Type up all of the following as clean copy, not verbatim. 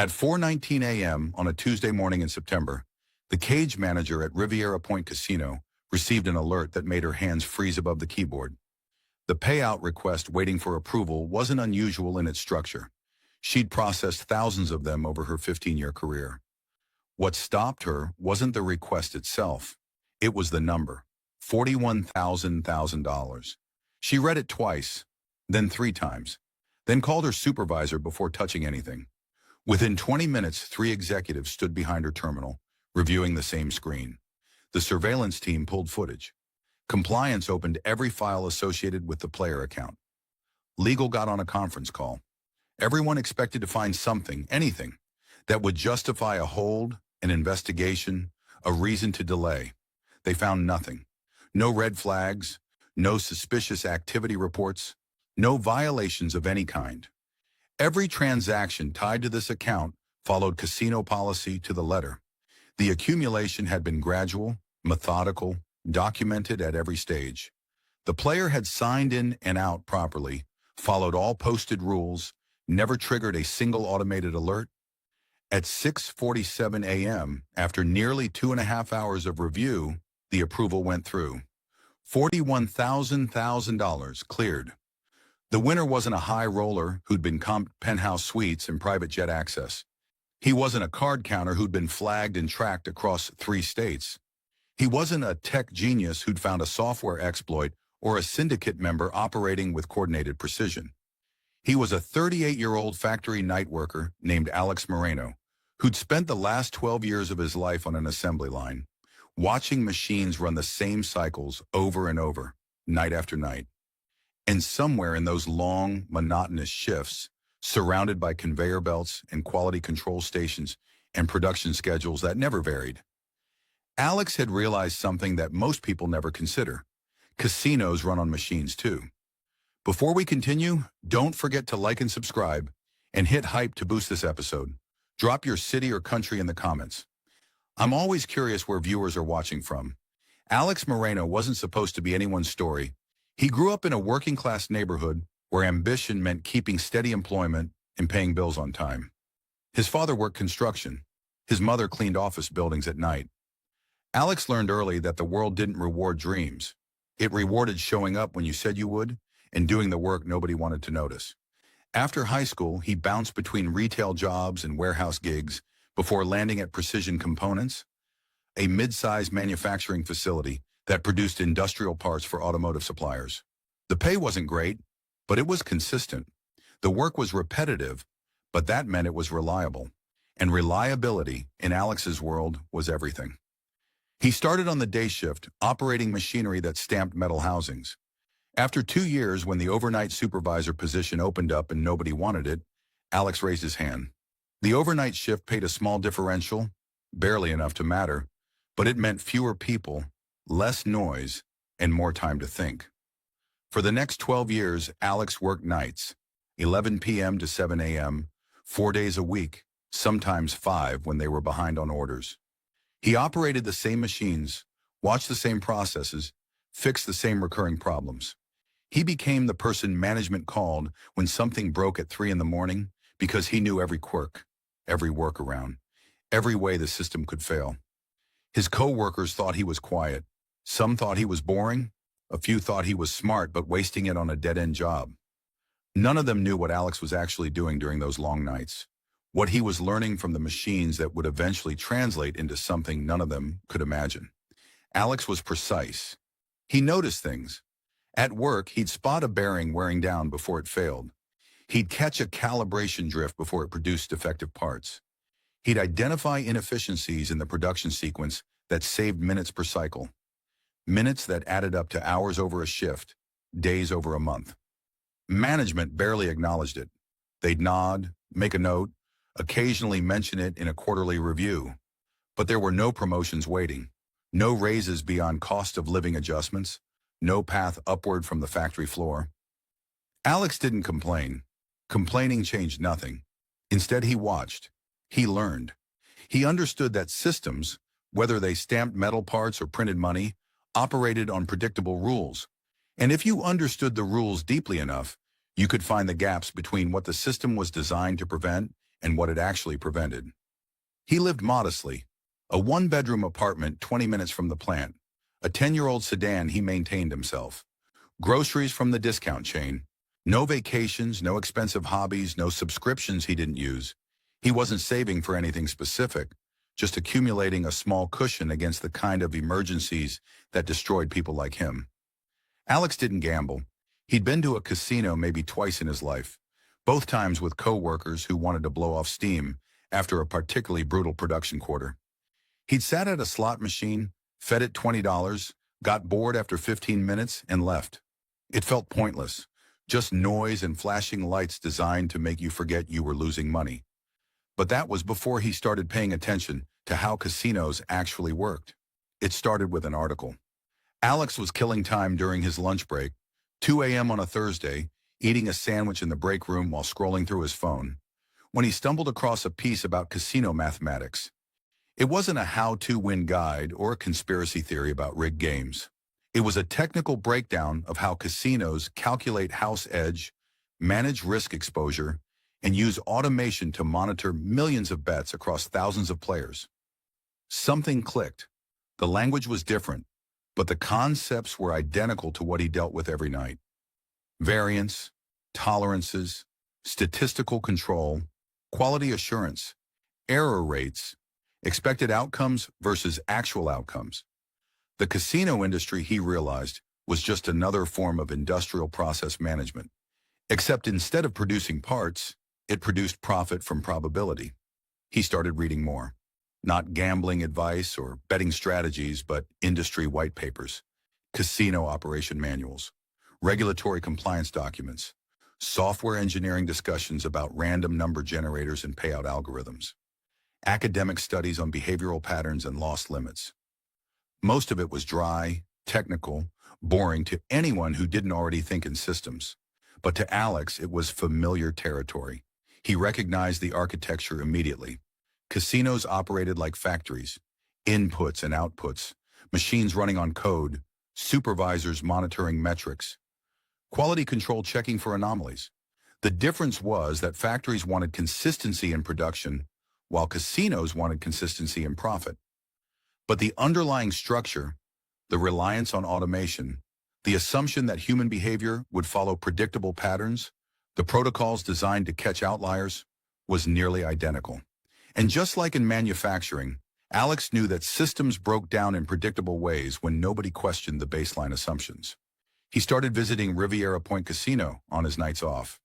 At 4:19 a.m. on a Tuesday morning in September, the cage manager at Riviera Point Casino received an alert that made her hands freeze above the keyboard. The payout request waiting for approval wasn't unusual in its structure. She'd processed thousands of them over her 15-year career. What stopped her wasn't the request itself. It was the number, $41,000. She read it twice, then three times, then called her supervisor before touching anything. Within 20 minutes, three executives stood behind her terminal, reviewing the same screen. The surveillance team pulled footage. Compliance opened every file associated with the player account. Legal got on a conference call. Everyone expected to find something, anything, that would justify a hold, an investigation, a reason to delay. They found nothing. No red flags, no suspicious activity reports, no violations of any kind. Every transaction tied to this account followed casino policy to the letter. The accumulation had been gradual, methodical, documented at every stage. The player had signed in and out properly, followed all posted rules, never triggered a single automated alert. At 6:47 a.m., after nearly 2.5 hours of review, the approval went through. $41,000 cleared. The winner wasn't a high roller who'd been comped penthouse suites and private jet access. He wasn't a card counter who'd been flagged and tracked across 3 states. He wasn't a tech genius who'd found a software exploit or a syndicate member operating with coordinated precision. He was a 38-year-old factory night worker named Alex Moreno, who'd spent the last 12 years of his life on an assembly line, watching machines run the same cycles over and over, night after night. And somewhere in those long, monotonous shifts, surrounded by conveyor belts and quality control stations and production schedules that never varied, Alex had realized something that most people never consider. Casinos run on machines too. Before we continue, don't forget to like and subscribe and hit hype to boost this episode. Drop your city or country in the comments. I'm always curious where viewers are watching from. Alex Moreno wasn't supposed to be anyone's story. He grew up in a working-class neighborhood where ambition meant keeping steady employment and paying bills on time. His father worked construction. His mother cleaned office buildings at night. Alex learned early that the world didn't reward dreams. It rewarded showing up when you said you would and doing the work nobody wanted to notice. After high school, he bounced between retail jobs and warehouse gigs before landing at Precision Components, a mid-sized manufacturing facility that produced industrial parts for automotive suppliers. The pay wasn't great, but it was consistent. The work was repetitive, but that meant it was reliable. And reliability, in Alex's world, was everything. He started on the day shift, operating machinery that stamped metal housings. After 2 years, when the overnight supervisor position opened up and nobody wanted it, Alex raised his hand. The overnight shift paid a small differential, barely enough to matter, but it meant fewer people, less noise, and more time to think. For the next 12 years, Alex worked nights, 11 p.m. to 7 a.m., 4 days a week, sometimes 5 when they were behind on orders. He operated the same machines, watched the same processes, fixed the same recurring problems. He became the person management called when something broke at 3 in the morning because he knew every quirk, every workaround, every way the system could fail. His co-workers thought he was quiet. Some thought he was boring. A few thought he was smart but wasting it on a dead-end job. None of them knew what Alex was actually doing during those long nights, what he was learning from the machines that would eventually translate into something none of them could imagine. Alex was precise. He noticed things. At work, he'd spot a bearing wearing down before it failed. He'd catch a calibration drift before it produced defective parts. He'd identify inefficiencies in the production sequence that saved minutes per cycle. Minutes that added up to hours over a shift, days over a month. Management barely acknowledged it. They'd nod, make a note, occasionally mention it in a quarterly review. But there were no promotions waiting, no raises beyond cost of living adjustments, no path upward from the factory floor. Alex didn't complain. Complaining changed nothing. Instead, he watched. He learned. He understood that systems, whether they stamped metal parts or printed money, operated on predictable rules. And if you understood the rules deeply enough, you could find the gaps between what the system was designed to prevent and what it actually prevented. He lived modestly, a one-bedroom apartment 20 minutes from the plant, a 10-year-old sedan he maintained himself, groceries from the discount chain, no vacations, no expensive hobbies, no subscriptions he didn't use. He wasn't saving for anything specific, just accumulating a small cushion against the kind of emergencies that destroyed people like him. Alex didn't gamble. He'd been to a casino maybe twice in his life, both times with co-workers who wanted to blow off steam after a particularly brutal production quarter. He'd sat at a slot machine, fed it $20, got bored after 15 minutes, and left. It felt pointless, just noise and flashing lights designed to make you forget you were losing money. But that was before he started paying attention to how casinos actually worked. It started with an article. Alex was killing time during his lunch break, 2 a.m. on a Thursday, eating a sandwich in the break room while scrolling through his phone, when he stumbled across a piece about casino mathematics. It wasn't a how-to-win guide or a conspiracy theory about rigged games. It was a technical breakdown of how casinos calculate house edge, manage risk exposure, and use automation to monitor millions of bets across thousands of players. Something clicked. The language was different, but the concepts were identical to what he dealt with every night. Variance, tolerances, statistical control, quality assurance, error rates, expected outcomes versus actual outcomes. The casino industry, he realized, was just another form of industrial process management. Except instead of producing parts, it produced profit from probability. He started reading more. Not gambling advice or betting strategies, but industry white papers, casino operation manuals, regulatory compliance documents, software engineering discussions about random number generators and payout algorithms, academic studies on behavioral patterns and loss limits. Most of it was dry, technical, boring to anyone who didn't already think in systems. But to Alex, it was familiar territory. He recognized the architecture immediately. Casinos operated like factories, inputs and outputs, machines running on code, supervisors monitoring metrics, quality control checking for anomalies. The difference was that factories wanted consistency in production, while casinos wanted consistency in profit. But the underlying structure, the reliance on automation, the assumption that human behavior would follow predictable patterns, the protocols designed to catch outliers, was nearly identical. And just like in manufacturing, Alex knew that systems broke down in predictable ways when nobody questioned the baseline assumptions. He started visiting Riviera Point Casino on his nights off,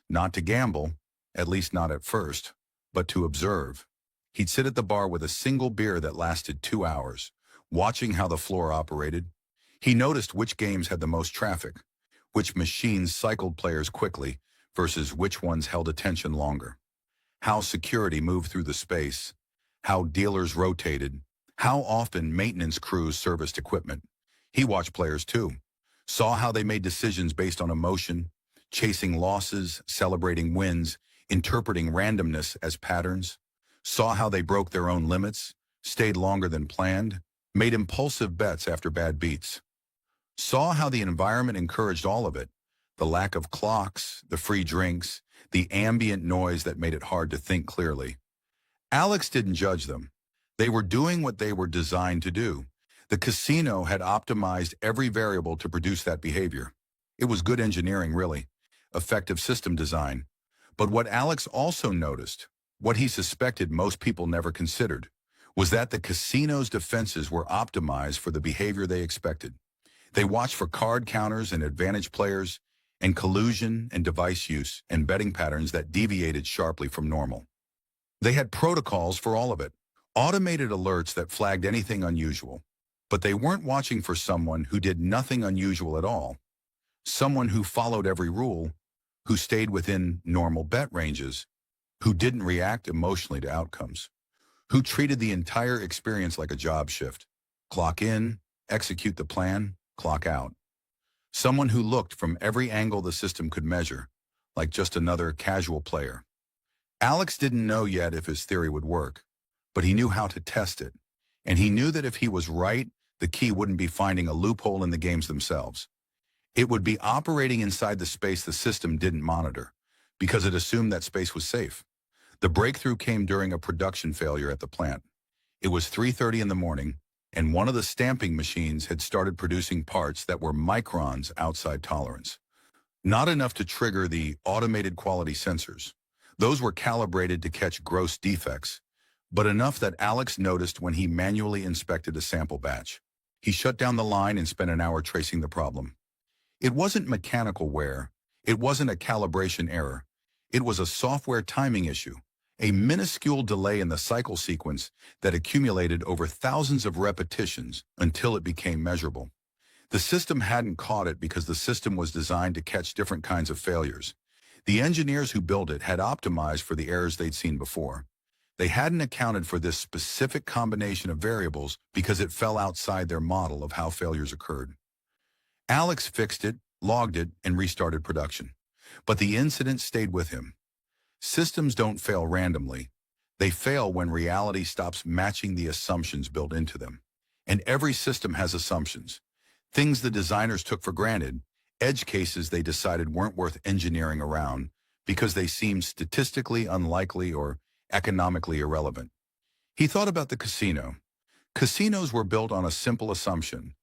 not to gamble, at least not at first, but to observe. He'd sit at the bar with a single beer that lasted 2 hours, watching how the floor operated. He noticed which games had the most traffic, which machines cycled players quickly versus which ones held attention longer, how security moved through the space, how dealers rotated, how often maintenance crews serviced equipment. He watched players too, saw how they made decisions based on emotion, chasing losses, celebrating wins, interpreting randomness as patterns, saw how they broke their own limits, stayed longer than planned, made impulsive bets after bad beats, saw how the environment encouraged all of it, the lack of clocks, the free drinks, the ambient noise that made it hard to think clearly. Alex didn't judge them. They were doing what they were designed to do. The casino had optimized every variable to produce that behavior. It was good engineering, really, effective system design. But what Alex also noticed, what he suspected most people never considered, was that the casino's defenses were optimized for the behavior they expected. They watched for card counters and advantage players, and collusion and device use and betting patterns that deviated sharply from normal. They had protocols for all of it, automated alerts that flagged anything unusual. But they weren't watching for someone who did nothing unusual at all, someone who followed every rule, who stayed within normal bet ranges, who didn't react emotionally to outcomes, who treated the entire experience like a job shift. Clock in, execute the plan, clock out. Someone who looked from every angle the system could measure, like just another casual player. Alex didn't know yet if his theory would work, but he knew how to test it. And he knew that if he was right, the key wouldn't be finding a loophole in the games themselves. It would be operating inside the space the system didn't monitor, because it assumed that space was safe. The breakthrough came during a production failure at the plant. It was 3:30 in the morning, and one of the stamping machines had started producing parts that were microns outside tolerance. Not enough to trigger the automated quality sensors. Those were calibrated to catch gross defects, but enough that Alex noticed when he manually inspected a sample batch. He shut down the line and spent an hour tracing the problem. It wasn't mechanical wear. It wasn't a calibration error. It was a software timing issue, a minuscule delay in the cycle sequence that accumulated over thousands of repetitions until it became measurable. The system hadn't caught it because the system was designed to catch different kinds of failures. The engineers who built it had optimized for the errors they'd seen before. They hadn't accounted for this specific combination of variables because it fell outside their model of how failures occurred. Alex fixed it, logged it, and restarted production. But the incident stayed with him. Systems don't fail randomly. They fail when reality stops matching the assumptions built into them. And every system has assumptions. Things the designers took for granted, edge cases they decided weren't worth engineering around because they seemed statistically unlikely or economically irrelevant. He thought about the casino. Casinos were built on a simple assumption.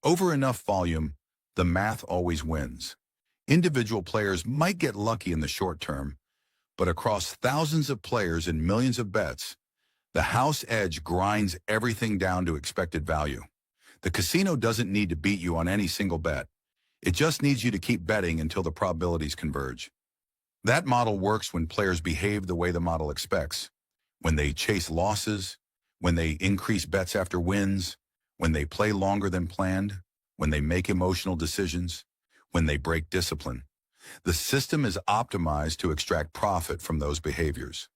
Over enough volume, the math always wins. Individual players might get lucky in the short term, but across thousands of players and millions of bets, the house edge grinds everything down to expected value. The casino doesn't need to beat you on any single bet. It just needs you to keep betting until the probabilities converge. That model works when players behave the way the model expects, when they chase losses, when they increase bets after wins, when they play longer than planned, when they make emotional decisions, when they break discipline. The system is optimized to extract profit from those behaviors.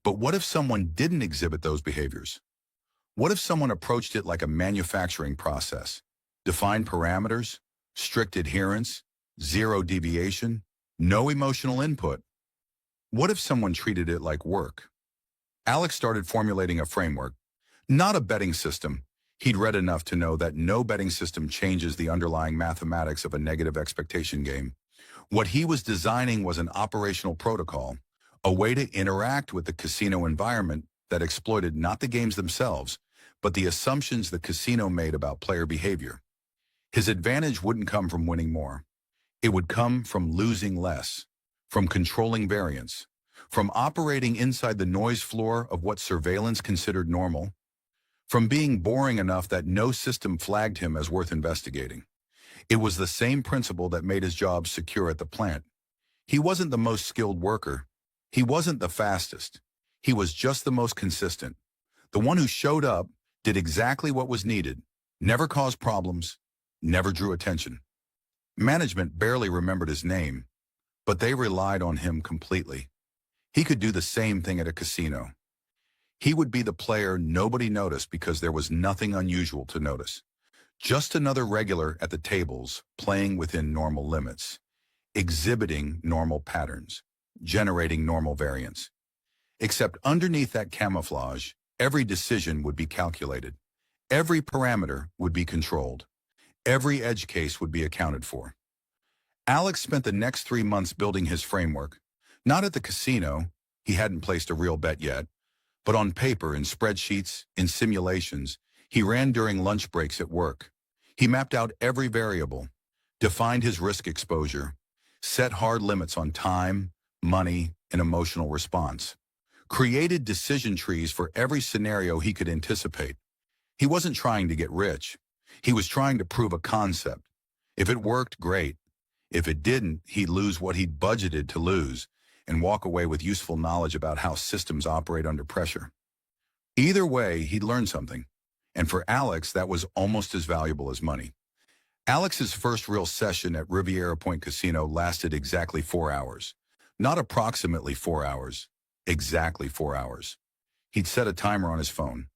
But what if someone didn't exhibit those behaviors? What if someone approached it like a manufacturing process? Defined parameters, strict adherence, zero deviation, no emotional input. What if someone treated it like work? Alex started formulating a framework, not a betting system. He'd read enough to know that no betting system changes the underlying mathematics of a negative expectation game. What he was designing was an operational protocol, a way to interact with the casino environment that exploited not the games themselves, but the assumptions the casino made about player behavior. His advantage wouldn't come from winning more. It would come from losing less, from controlling variance, from operating inside the noise floor of what surveillance considered normal, from being boring enough that no system flagged him as worth investigating. It was the same principle that made his job secure at the plant. He wasn't the most skilled worker. He wasn't the fastest. He was just the most consistent. The one who showed up, did exactly what was needed, never caused problems, never drew attention. Management barely remembered his name, but they relied on him completely. He could do the same thing at a casino. He would be the player nobody noticed because there was nothing unusual to notice. Just another regular at the tables, playing within normal limits, exhibiting normal patterns, generating normal variance. Except underneath that camouflage, every decision would be calculated. Every parameter would be controlled. Every edge case would be accounted for. Alex spent the next 3 months building his framework, not at the casino, he hadn't placed a real bet yet, but on paper, in spreadsheets, in simulations, he ran during lunch breaks at work. He mapped out every variable, defined his risk exposure, set hard limits on time, money, and emotional response, created decision trees for every scenario he could anticipate. He wasn't trying to get rich. He was trying to prove a concept. If it worked, great. If it didn't, he'd lose what he'd budgeted to lose and walk away with useful knowledge about how systems operate under pressure. Either way, he'd learn something. And for Alex, that was almost as valuable as money. Alex's first real session at Riviera Point Casino lasted exactly 4 hours. Not approximately 4 hours, exactly 4 hours. He'd set a timer on his phone.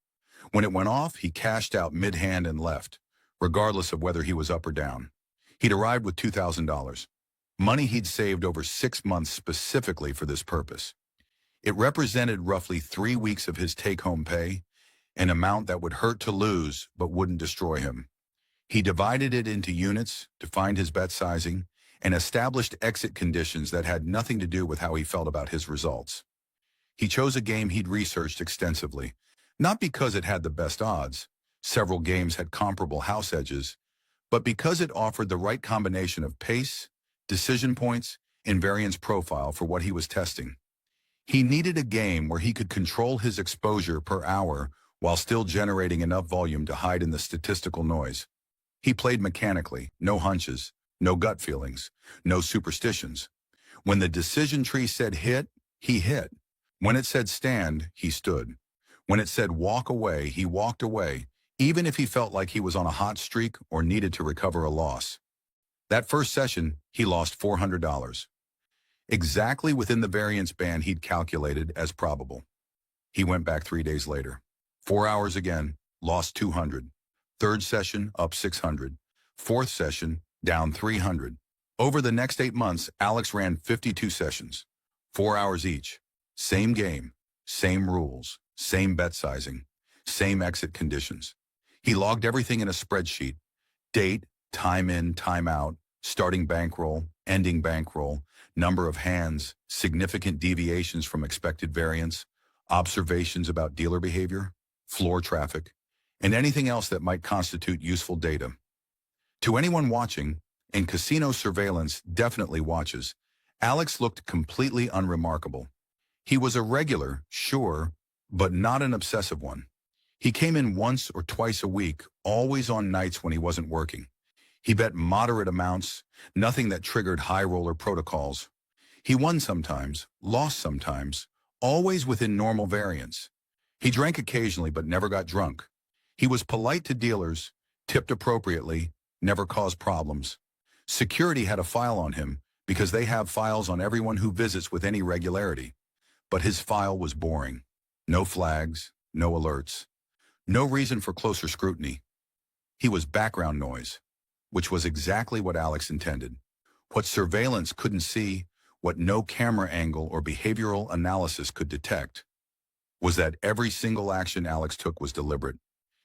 When it went off, he cashed out mid-hand and left, regardless of whether he was up or down. He'd arrived with $2,000, money he'd saved over 6 months specifically for this purpose. It represented roughly 3 weeks of his take-home pay, an amount that would hurt to lose but wouldn't destroy him. He divided it into units, defined his bet sizing, and established exit conditions that had nothing to do with how he felt about his results. He chose a game he'd researched extensively, not because it had the best odds. Several games had comparable house edges, but because it offered the right combination of pace, decision points, and variance profile for what he was testing. He needed a game where he could control his exposure per hour while still generating enough volume to hide in the statistical noise. He played mechanically, no hunches, no gut feelings, no superstitions. When the decision tree said hit, he hit. When it said stand, he stood. When it said walk away, he walked away, even if he felt like he was on a hot streak or needed to recover a loss. That first session, he lost $400. Exactly within the variance band he'd calculated as probable. He went back 3 days later. 4 hours again, lost 200. Third session, up 600. Fourth session, down 300. Over the next 8 months, Alex ran 52 sessions, 4 hours each. Same game, same rules, same bet sizing, same exit conditions. He logged everything in a spreadsheet: date, time in, time out, starting bankroll, ending bankroll, number of hands, significant deviations from expected variance, observations about dealer behavior, floor traffic, and anything else that might constitute useful data. To anyone watching, and casino surveillance definitely watches, Alex looked completely unremarkable. He was a regular, sure, but not an obsessive one. He came in once or twice a week, always on nights when he wasn't working. He bet moderate amounts, nothing that triggered high roller protocols. He won sometimes, lost sometimes, always within normal variance. He drank occasionally but never got drunk. He was polite to dealers, tipped appropriately, never caused problems. Security had a file on him because they have files on everyone who visits with any regularity. But his file was boring. No flags, no alerts, no reason for closer scrutiny. He was background noise, which was exactly what Alex intended. What surveillance couldn't see, what no camera angle or behavioral analysis could detect, was that every single action Alex took was deliberate.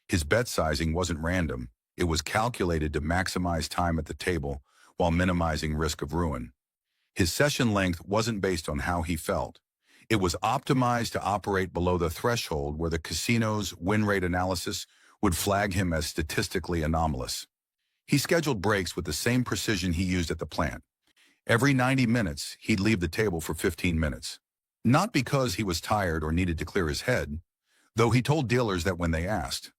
His bet sizing wasn't random. It was calculated to maximize time at the table while minimizing risk of ruin. His session length wasn't based on how he felt. It was optimized to operate below the threshold where the casino's win rate analysis would flag him as statistically anomalous. He scheduled breaks with the same precision he used at the plant. Every 90 minutes, he'd leave the table for 15 minutes. Not because he was tired or needed to clear his head, though he told dealers that when they asked,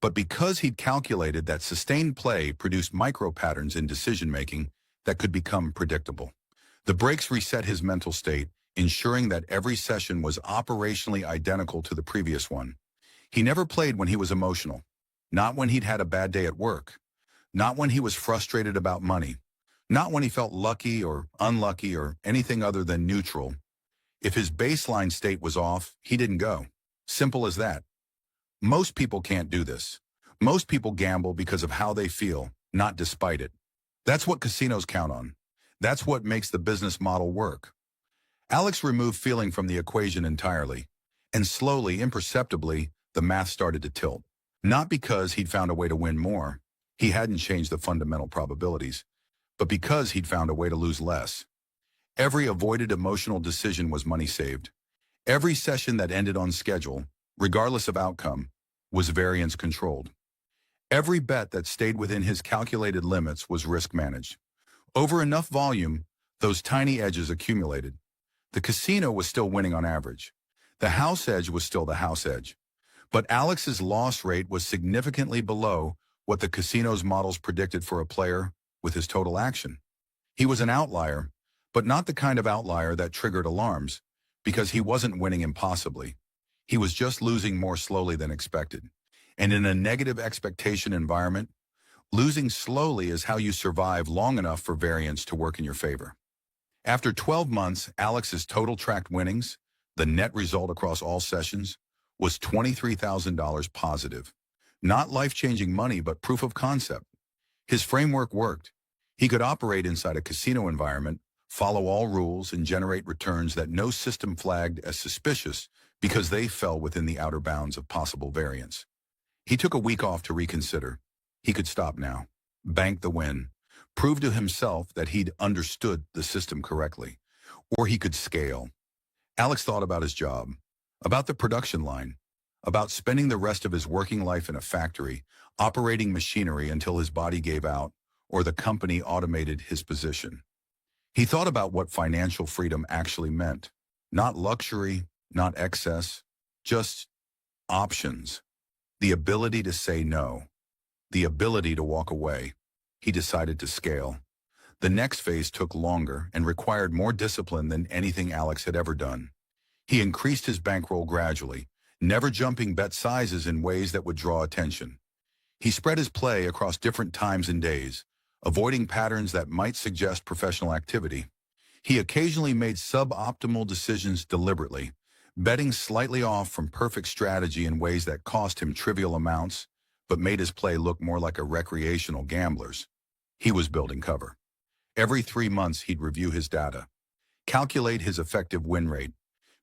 but because he'd calculated that sustained play produced micro-patterns in decision-making that could become predictable. The breaks reset his mental state, ensuring that every session was operationally identical to the previous one. He never played when he was emotional, not when he'd had a bad day at work, not when he was frustrated about money, not when he felt lucky or unlucky or anything other than neutral. If his baseline state was off, he didn't go. Simple as that. Most people can't do this. Most people gamble because of how they feel, not despite it. That's what casinos count on. That's what makes the business model work. Alex removed feeling from the equation entirely, and slowly, imperceptibly, the math started to tilt. Not because he'd found a way to win more. He hadn't changed the fundamental probabilities, but because he'd found a way to lose less. Every avoided emotional decision was money saved. Every session that ended on schedule, regardless of outcome, was variance controlled. Every bet that stayed within his calculated limits was risk managed. Over enough volume, those tiny edges accumulated. The casino was still winning on average. The house edge was still the house edge. But Alex's loss rate was significantly below what the casino's models predicted for a player with his total action. He was an outlier, but not the kind of outlier that triggered alarms, because he wasn't winning impossibly. He was just losing more slowly than expected. And in a negative expectation environment, losing slowly is how you survive long enough for variance to work in your favor. After 12 months, Alex's total tracked winnings, the net result across all sessions, was $23,000 positive. Not life-changing money, but proof of concept. His framework worked. He could operate inside a casino environment, follow all rules, and generate returns that no system flagged as suspicious because they fell within the outer bounds of possible variance. He took a week off to reconsider. He could stop now, bank the win, prove to himself that he'd understood the system correctly, or he could scale. Alex thought about his job, about the production line, about spending the rest of his working life in a factory, operating machinery until his body gave out, or the company automated his position. He thought about what financial freedom actually meant. Not luxury, not excess, just options. The ability to say no, the ability to walk away. He decided to scale. The next phase took longer and required more discipline than anything Alex had ever done. He increased his bankroll gradually, never jumping bet sizes in ways that would draw attention. He spread his play across different times and days, avoiding patterns that might suggest professional activity. He occasionally made suboptimal decisions deliberately, betting slightly off from perfect strategy in ways that cost him trivial amounts, but made his play look more like a recreational gambler's. He was building cover. Every 3 months he'd review his data, calculate his effective win rate,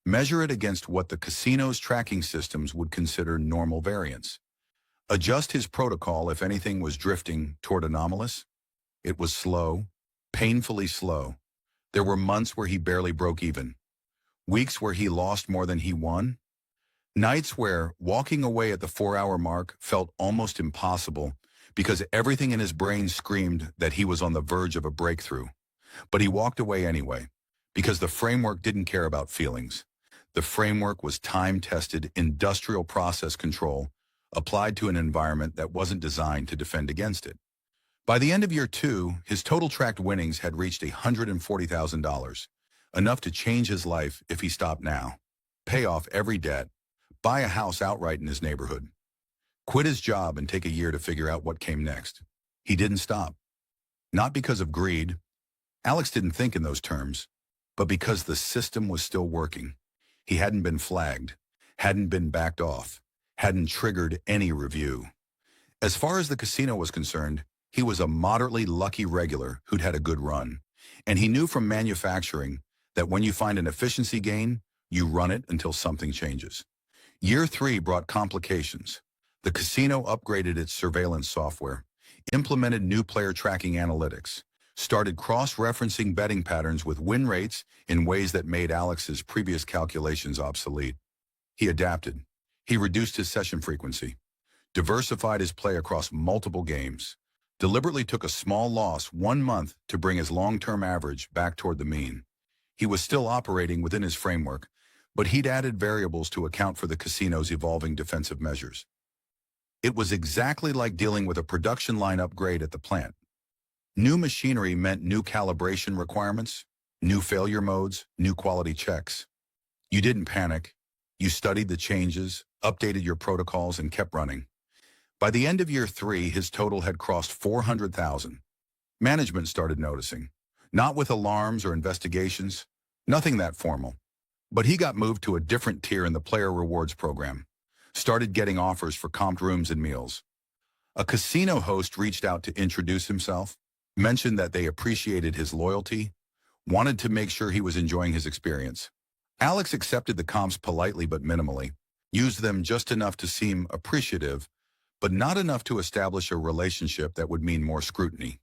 measure it against what the casino's tracking systems would consider normal variance. Adjust his protocol if anything was drifting toward anomalous. It was slow, painfully slow. There were months where he barely broke even, weeks where he lost more than he won, nights where walking away at the 4-hour mark felt almost impossible because everything in his brain screamed that he was on the verge of a breakthrough. But he walked away anyway, because the framework didn't care about feelings. The framework was time-tested industrial process control applied to an environment that wasn't designed to defend against it. By the end of year 2, his total tracked winnings had reached $140,000, enough to change his life if he stopped now, pay off every debt, buy a house outright in his neighborhood, quit his job and take a year to figure out what came next. He didn't stop. Not because of greed. Alex didn't think in those terms, but because the system was still working. He hadn't been flagged, hadn't been backed off, hadn't triggered any review. As far as the casino was concerned, he was a moderately lucky regular who'd had a good run. And he knew from manufacturing that when you find an efficiency gain, you run it until something changes. Year 3 brought complications. The casino upgraded its surveillance software, implemented new player tracking analytics, started cross-referencing betting patterns with win rates in ways that made Alex's previous calculations obsolete. He adapted. He reduced his session frequency, diversified his play across multiple games, deliberately took a small loss 1 month to bring his long-term average back toward the mean. He was still operating within his framework, but he'd added variables to account for the casino's evolving defensive measures. It was exactly like dealing with a production line upgrade at the plant. New machinery meant new calibration requirements, new failure modes, new quality checks. You didn't panic. You studied the changes, updated your protocols, and kept running. By the end of year 3, his total had crossed 400,000. Management started noticing, not with alarms or investigations, nothing that formal. But he got moved to a different tier in the player rewards program, started getting offers for comped rooms and meals. A casino host reached out to introduce himself, mentioned that they appreciated his loyalty, wanted to make sure he was enjoying his experience. Alex accepted the comps politely but minimally, used them just enough to seem appreciative, but not enough to establish a relationship that would mean more scrutiny.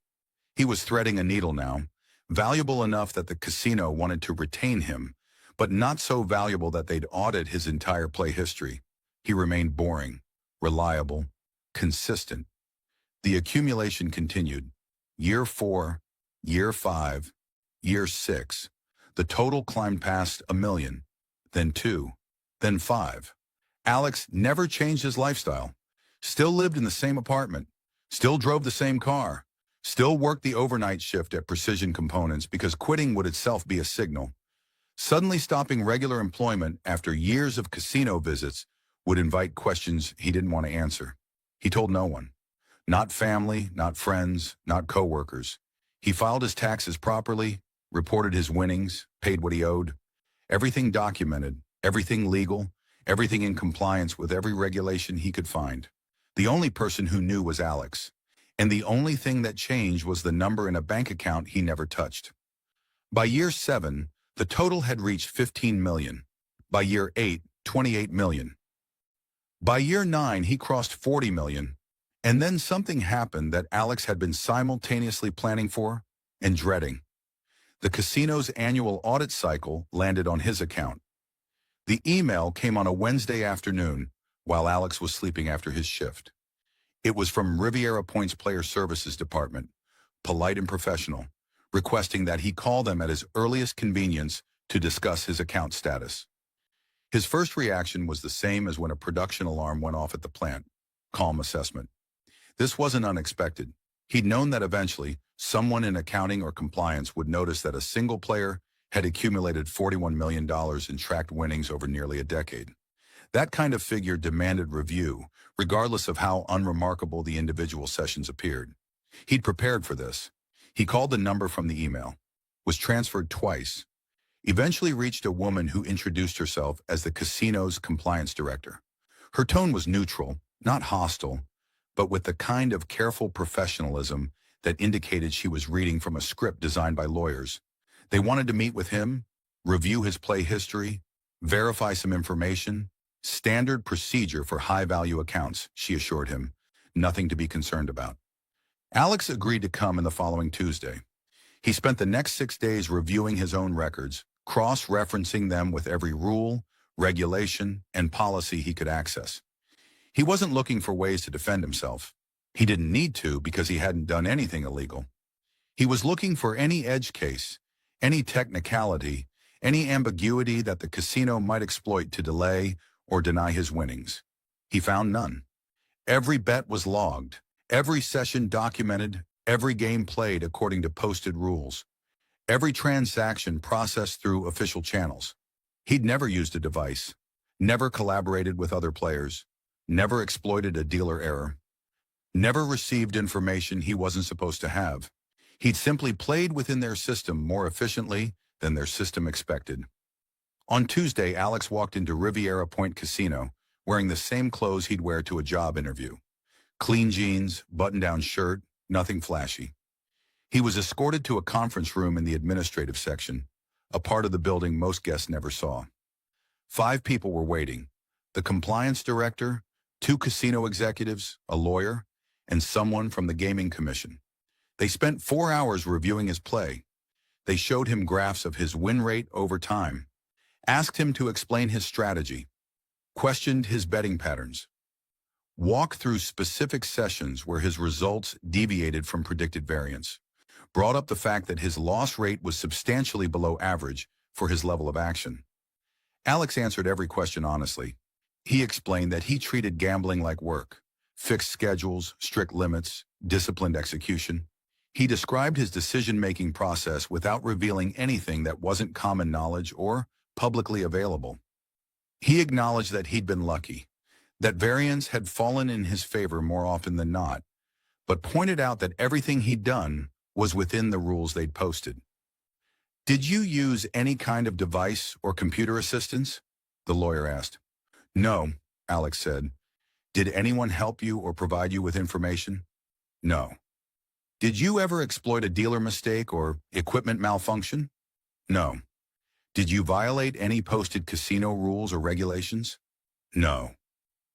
He was threading a needle now, valuable enough that the casino wanted to retain him, but not so valuable that they'd audit his entire play history. He remained boring, reliable, consistent. The accumulation continued. Year 4, year 5, year 6. The total climbed past 1 million, then 2, then 5. Alex never changed his lifestyle. Still lived in the same apartment, still drove the same car, still worked the overnight shift at Precision Components because quitting would itself be a signal. Suddenly stopping regular employment after years of casino visits would invite questions he didn't want to answer. He told no one. Not family, not friends, not coworkers. He filed his taxes properly, reported his winnings, paid what he owed. Everything documented, everything legal, everything in compliance with every regulation he could find. The only person who knew was Alex, and the only thing that changed was the number in a bank account he never touched. By year 7, the total had reached 15 million. By year 8, 28 million. By year 9, he crossed 40 million. And then something happened that Alex had been simultaneously planning for and dreading. The casino's annual audit cycle landed on his account. The email came on a Wednesday afternoon while Alex was sleeping after his shift. It was from Riviera Point's Player Services Department, polite and professional, requesting that he call them at his earliest convenience to discuss his account status. His first reaction was the same as when a production alarm went off at the plant: calm assessment. This wasn't unexpected. He'd known that eventually, someone in accounting or compliance would notice that a single player had accumulated $41 million in tracked winnings over nearly a decade. That kind of figure demanded review, regardless of how unremarkable the individual sessions appeared. He'd prepared for this. He called the number from the email, was transferred twice, eventually reached a woman who introduced herself as the casino's compliance director. Her tone was neutral, not hostile, but with the kind of careful professionalism that indicated she was reading from a script designed by lawyers. They wanted to meet with him, review his play history, verify some information. Standard procedure for high-value accounts, she assured him. Nothing to be concerned about. Alex agreed to come in the following Tuesday. He spent the next 6 days reviewing his own records, cross-referencing them with every rule, regulation, and policy he could access. He wasn't looking for ways to defend himself. He didn't need to because he hadn't done anything illegal. He was looking for any edge case, any technicality, any ambiguity that the casino might exploit to delay or deny his winnings. He found none. Every bet was logged, every session documented, every game played according to posted rules, every transaction processed through official channels. He'd never used a device, never collaborated with other players, never exploited a dealer error, never received information he wasn't supposed to have. He'd simply played within their system more efficiently than their system expected. On Tuesday, Alex walked into Riviera Point Casino wearing the same clothes he'd wear to a job interview. Clean jeans, button-down shirt, nothing flashy. He was escorted to a conference room in the administrative section, a part of the building most guests never saw. 5 people were waiting: the compliance director, 2 casino executives, a lawyer, and someone from the gaming commission. They spent 4 hours reviewing his play. They showed him graphs of his win rate over time, asked him to explain his strategy, questioned his betting patterns, walked through specific sessions where his results deviated from predicted variance, brought up the fact that his loss rate was substantially below average for his level of action. Alex answered every question honestly. He explained that he treated gambling like work: fixed schedules, strict limits, disciplined execution. He described his decision-making process without revealing anything that wasn't common knowledge or publicly available. He acknowledged that he'd been lucky, that variance had fallen in his favor more often than not, but pointed out that everything he'd done was within the rules they'd posted. "Did you use any kind of device or computer assistance?" the lawyer asked. "No," Alex said. "Did anyone help you or provide you with information?" "No." "Did you ever exploit a dealer mistake or equipment malfunction?" "No." "Did you violate any posted casino rules or regulations?" "No."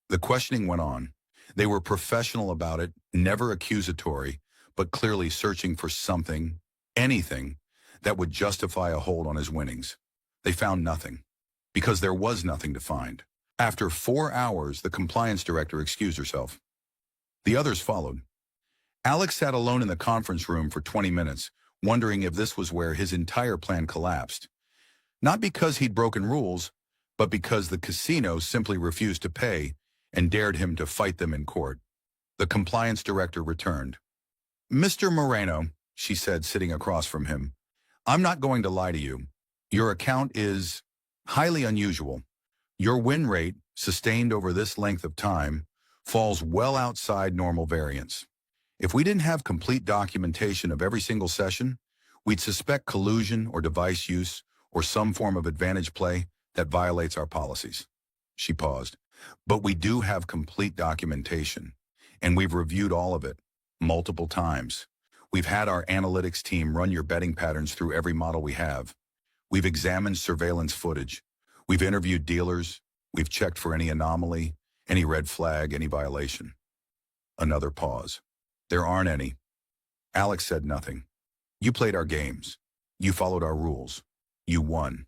The questioning went on. They were professional about it, never accusatory, but clearly searching for something, anything, that would justify a hold on his winnings. They found nothing, because there was nothing to find. After 4 hours, the compliance director excused herself. The others followed. Alex sat alone in the conference room for 20 minutes, wondering if this was where his entire plan collapsed. Not because he'd broken rules, but because the casino simply refused to pay and dared him to fight them in court. The compliance director returned. "Mr. Moreno," she said, sitting across from him, "I'm not going to lie to you. Your account is highly unusual. Your win rate, sustained over this length of time, falls well outside normal variance. If we didn't have complete documentation of every single session, we'd suspect collusion or device use or some form of advantage play that violates our policies." She paused. "But we do have complete documentation, and we've reviewed all of it multiple times. We've had our analytics team run your betting patterns through every model we have. We've examined surveillance footage. We've interviewed dealers. We've checked for any anomaly, any red flag, any violation." Another pause. "There aren't any." Alex said nothing. "You played our games. You followed our rules. You won.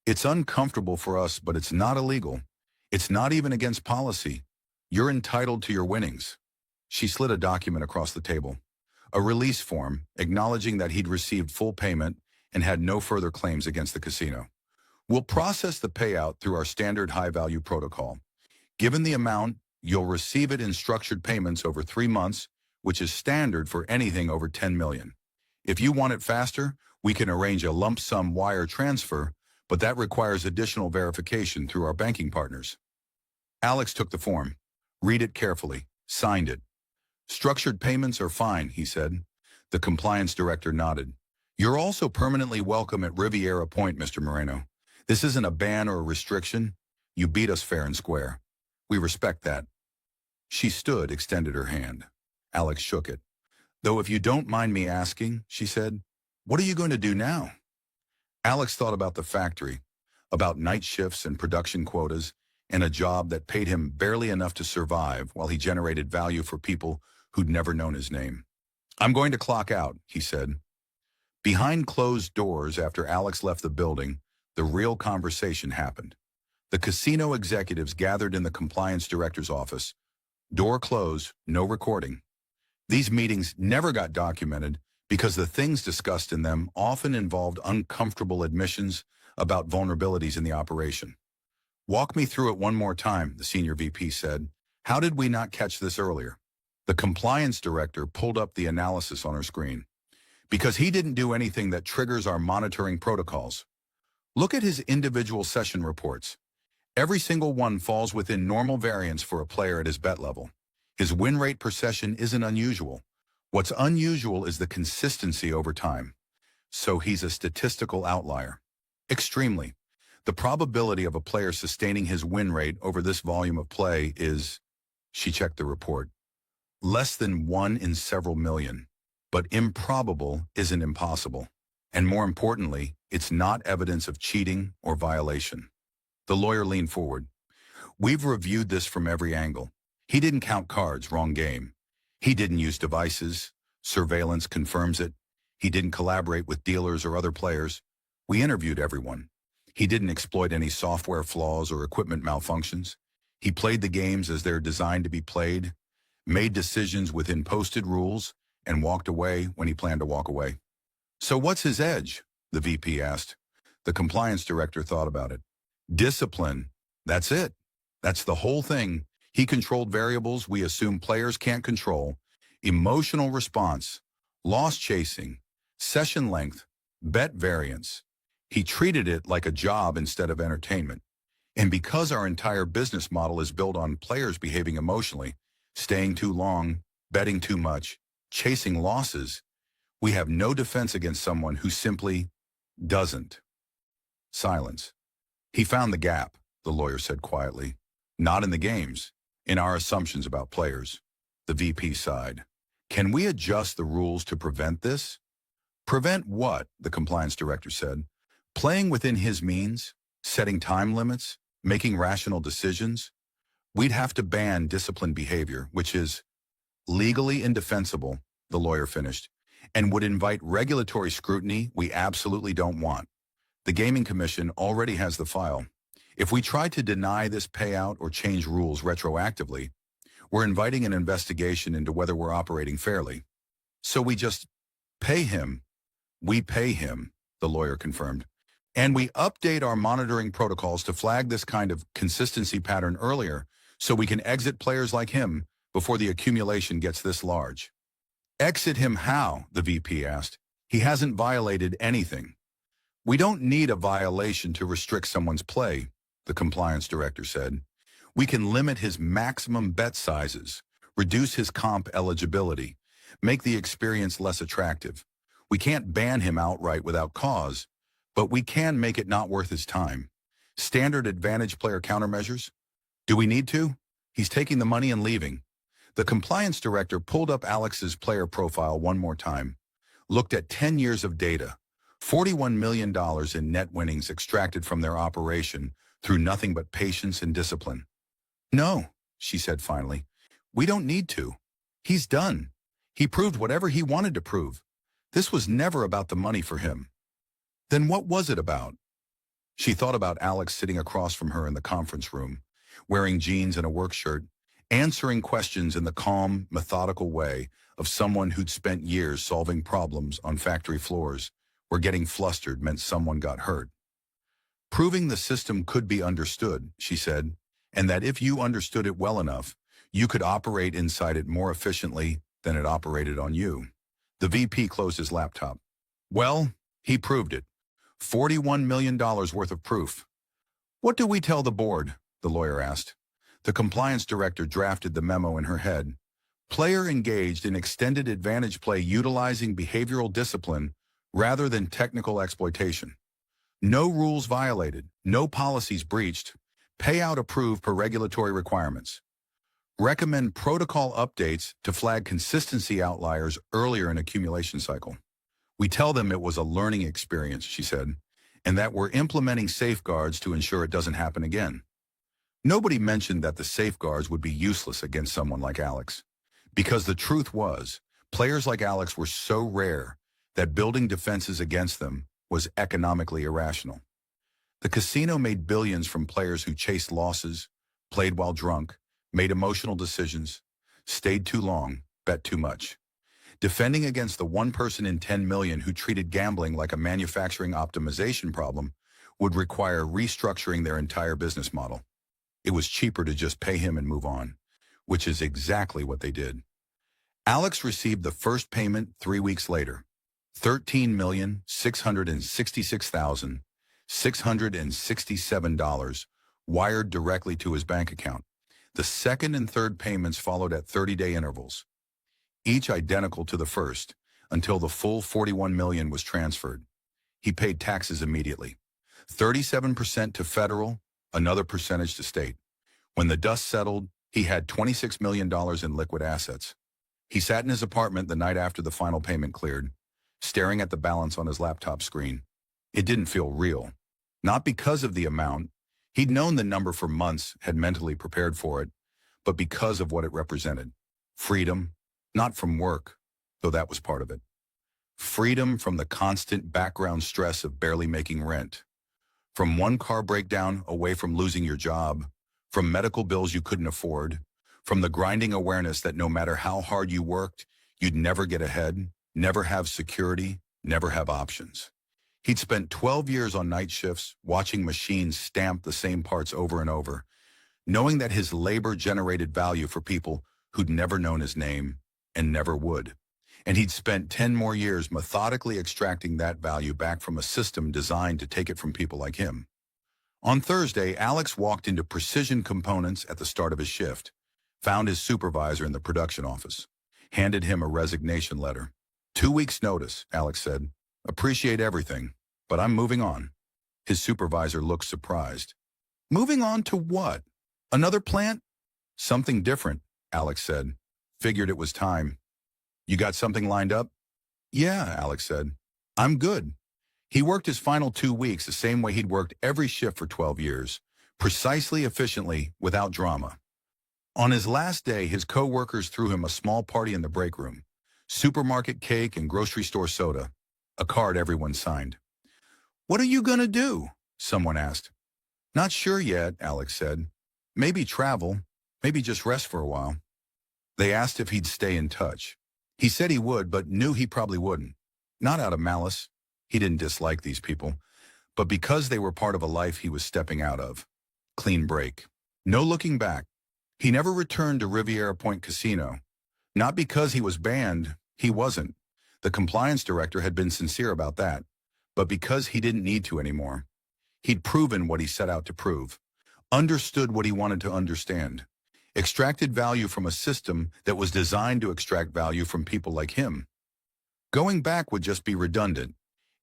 It's uncomfortable for us, but it's not illegal. It's not even against policy. You're entitled to your winnings. She slid a document across the table. A release form acknowledging that he'd received full payment and had no further claims against the casino. We'll process the payout through our standard high-value protocol. Given the amount, you'll receive it in structured payments over 3 months, which is standard for anything over 10 million. If you want it faster, we can arrange a lump sum wire transfer, but that requires additional verification through our banking partners. Alex took the form, read it carefully, signed it. Structured payments are fine, he said. The compliance director nodded. You're also permanently welcome at Riviera Point, Mr. Moreno. This isn't a ban or a restriction. You beat us fair and square. We respect that. She stood, extended her hand. Alex shook it. Though if you don't mind me asking, she said, what are you going to do now? Alex thought about the factory, about night shifts and production quotas, and a job that paid him barely enough to survive while he generated value for people who'd never known his name. I'm going to clock out, he said. Behind closed doors, after Alex left the building, the real conversation happened. The casino executives gathered in the compliance director's office. Door closed, no recording. These meetings never got documented because the things discussed in them often involved uncomfortable admissions about vulnerabilities in the operation. Walk me through it one more time, the senior VP said. How did we not catch this earlier? The compliance director pulled up the analysis on her screen. Because he didn't do anything that triggers our monitoring protocols. Look at his individual session reports. Every single one falls within normal variance for a player at his bet level. His win rate per session isn't unusual. What's unusual is the consistency over time. So he's a statistical outlier. Extremely. The probability of a player sustaining his win rate over this volume of play is, she checked the report, less than 1 in several million. But improbable isn't impossible. And more importantly, it's not evidence of cheating or violation. The lawyer leaned forward. We've reviewed this from every angle. He didn't count cards, wrong game. He didn't use devices. Surveillance confirms it. He didn't collaborate with dealers or other players. We interviewed everyone. He didn't exploit any software flaws or equipment malfunctions. He played the games as they're designed to be played, made decisions within posted rules, and walked away when he planned to walk away. So what's his edge? The VP asked. The compliance director thought about it. Discipline. That's it. That's the whole thing. He controlled variables we assume players can't control. Emotional response, loss chasing, session length, bet variance. He treated it like a job instead of entertainment. And because our entire business model is built on players behaving emotionally, staying too long, betting too much, chasing losses, we have no defense against someone who simply doesn't. Silence. He found the gap, the lawyer said quietly. Not in the games, in our assumptions about players. The VP sighed. Can we adjust the rules to prevent this? Prevent what? The compliance director said. Playing within his means, setting time limits, making rational decisions. We'd have to ban disciplined behavior, which is legally indefensible, the lawyer finished, and would invite regulatory scrutiny we absolutely don't want. The Gaming Commission already has the file. If we try to deny this payout or change rules retroactively, we're inviting an investigation into whether we're operating fairly. So we just pay him. We pay him, the lawyer confirmed. And we update our monitoring protocols to flag this kind of consistency pattern earlier so we can exit players like him before the accumulation gets this large. Exit him how? The VP asked. He hasn't violated anything. We don't need a violation to restrict someone's play, the compliance director said. We can limit his maximum bet sizes, reduce his comp eligibility, make the experience less attractive. We can't ban him outright without cause, but we can make it not worth his time. Standard advantage player countermeasures? Do we need to? He's taking the money and leaving. The compliance director pulled up Alex's player profile one more time, looked at 10 years of data, $41 million in net winnings extracted from their operation through nothing but patience and discipline. No, she said finally, we don't need to. He's done. He proved whatever he wanted to prove. This was never about the money for him. Then what was it about? She thought about Alex sitting across from her in the conference room, wearing jeans and a work shirt, answering questions in the calm, methodical way of someone who'd spent years solving problems on factory floors, where getting flustered meant someone got hurt. Proving the system could be understood, she said, and that if you understood it well enough, you could operate inside it more efficiently than it operated on you. The VP closed his laptop. Well, he proved it. $41 million worth of proof. What do we tell the board? The lawyer asked. The compliance director drafted the memo in her head. Player engaged in extended advantage play utilizing behavioral discipline rather than technical exploitation. No rules violated, no policies breached, payout approved per regulatory requirements. Recommend protocol updates to flag consistency outliers earlier in accumulation cycle. We tell them it was a learning experience, she said, and that we're implementing safeguards to ensure it doesn't happen again. Nobody mentioned that the safeguards would be useless against someone like Alex, because the truth was, players like Alex were so rare that building defenses against them was economically irrational. The casino made billions from players who chased losses, played while drunk, made emotional decisions, stayed too long, bet too much. Defending against the one person in 10 million who treated gambling like a manufacturing optimization problem would require restructuring their entire business model. It was cheaper to just pay him and move on, which is exactly what they did. Alex received the first payment 3 weeks later, $13,666,667 wired directly to his bank account. The second and third payments followed at 30-day intervals, each identical to the first, until the full $41 million was transferred. He paid taxes immediately, 37% to federal, another percentage to state. When the dust settled, he had $26 million in liquid assets. He sat in his apartment the night after the final payment cleared, staring at the balance on his laptop screen. It didn't feel real. Not because of the amount. He'd known the number for months, had mentally prepared for it, but because of what it represented. Freedom, not from work, though that was part of it. Freedom from the constant background stress of barely making rent. From one car breakdown away from losing your job, from medical bills you couldn't afford, from the grinding awareness that no matter how hard you worked, you'd never get ahead, never have security, never have options. He'd spent 12 years on night shifts, watching machines stamp the same parts over and over, knowing that his labor generated value for people who'd never known his name and never would. And he'd spent 10 more years methodically extracting that value back from a system designed to take it from people like him. On Thursday, Alex walked into Precision Components at the start of his shift, found his supervisor in the production office, handed him a resignation letter. 2 weeks' notice, Alex said. Appreciate everything, but I'm moving on. His supervisor looked surprised. Moving on to what? Another plant? Something different, Alex said. Figured it was time. You got something lined up? Yeah, Alex said. I'm good. He worked his final 2 weeks the same way he'd worked every shift for 12 years, precisely, efficiently, without drama. On his last day, his co-workers threw him a small party in the break room. Supermarket cake and grocery store soda. A card everyone signed. What are you gonna do? Someone asked. Not sure yet, Alex said. Maybe travel, maybe just rest for a while. They asked if he'd stay in touch. He said he would, but knew he probably wouldn't. Not out of malice. He didn't dislike these people, but because they were part of a life he was stepping out of. Clean break. No looking back. He never returned to Riviera Point Casino. Not because he was banned, he wasn't. The compliance director had been sincere about that, but because he didn't need to anymore. He'd proven what he set out to prove, understood what he wanted to understand, extracted value from a system that was designed to extract value from people like him. Going back would just be redundant.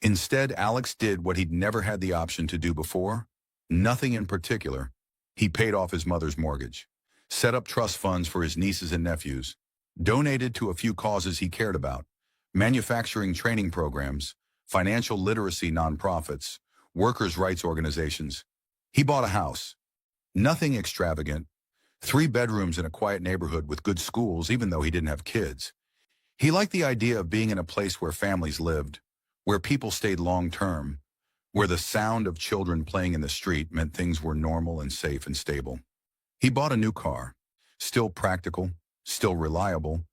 Instead, Alex did what he'd never had the option to do before. Nothing in particular. He paid off his mother's mortgage, set up trust funds for his nieces and nephews, donated to a few causes he cared about, manufacturing training programs, financial literacy nonprofits, workers' rights organizations. He bought a house. Nothing extravagant. 3 bedrooms in a quiet neighborhood with good schools, even though he didn't have kids. He liked the idea of being in a place where families lived, where people stayed long-term, where the sound of children playing in the street meant things were normal and safe and stable. He bought a new car, still practical, still reliable,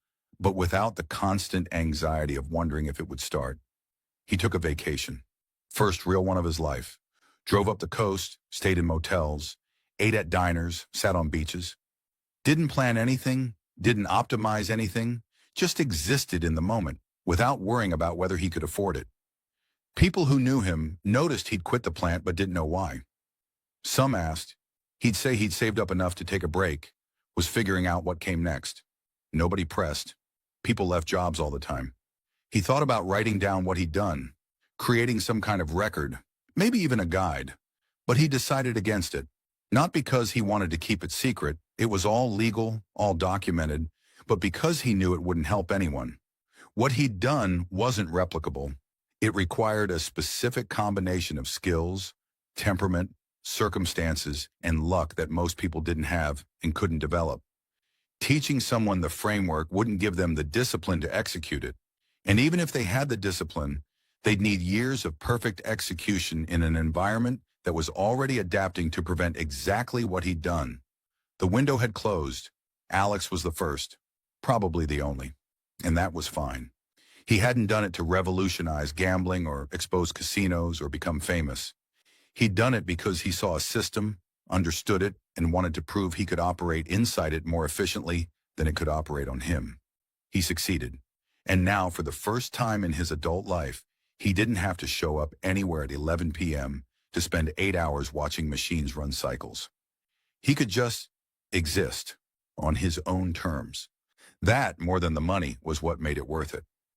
but without the constant anxiety of wondering if it would start. He took a vacation, first real one of his life, drove up the coast, stayed in motels, ate at diners, sat on beaches. Didn't plan anything, didn't optimize anything, just existed in the moment without worrying about whether he could afford it. People who knew him noticed he'd quit the plant but didn't know why. Some asked. He'd say he'd saved up enough to take a break, was figuring out what came next. Nobody pressed. People left jobs all the time. He thought about writing down what he'd done, creating some kind of record, maybe even a guide. But he decided against it. Not because he wanted to keep it secret, it was all legal, all documented, but because he knew it wouldn't help anyone. What he'd done wasn't replicable. It required a specific combination of skills, temperament, circumstances, and luck that most people didn't have and couldn't develop. Teaching someone the framework wouldn't give them the discipline to execute it. And even if they had the discipline, they'd need years of perfect execution in an environment that was already adapting to prevent exactly what he'd done. The window had closed. Alex was the first, probably the only, and that was fine. He hadn't done it to revolutionize gambling or expose casinos or become famous. He'd done it because he saw a system, understood it, and wanted to prove he could operate inside it more efficiently than it could operate on him. He succeeded. And now, for the first time in his adult life, he didn't have to show up anywhere at 11 p.m. to spend 8 hours watching machines run cycles. He could just exist on his own terms. That, more than the money, was what made it worth it.